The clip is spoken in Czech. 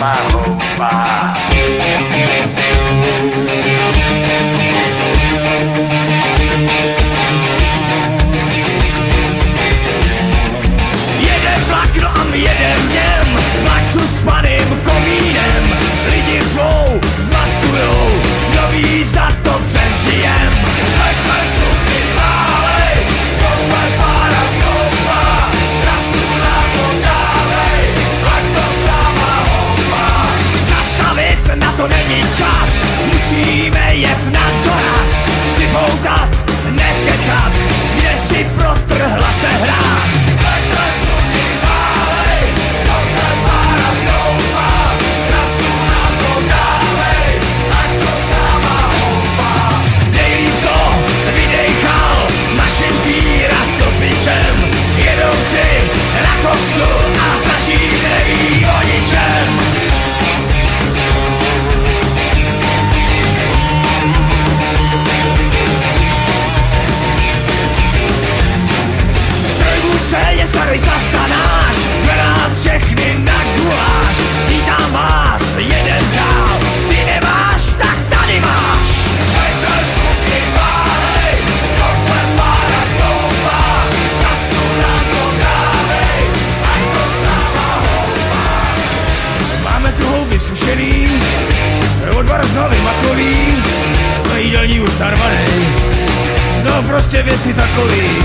sama hloupá. Jeden vlak, no a my jedem v něm, vlak s paným komínem. Lidi řvou, zmatkujou, kdo ví, zda to přežijem. Pojďme suky válej, stoupaj pára stoupá, rastu nám podávej, vlak to sama houpá. Zastavit na to není čas, musíme jet na doraz. Připoutat, nekecat, kde si protrhla se hráz. Pojďme suky válej, stoupaj pára stoupá, rastu nám podávej, vlak to sama houpá. Nejlíp to vydejchal našim víra stopičem, jedou si na koksu a zatím neví o ničem. Strojvůdce je starý satanáš, zve nás všechny na guláš. Vítám vás, jeden dál, ty nemáš, tak tady máš. Pojďme suky válej, stoupaj pára stoupá, rastu nám podávej, ať to sama houpá. Máme tu houby sušený, odvar z hlavy makový, no jídelní už narvanej, no prostě věci takový.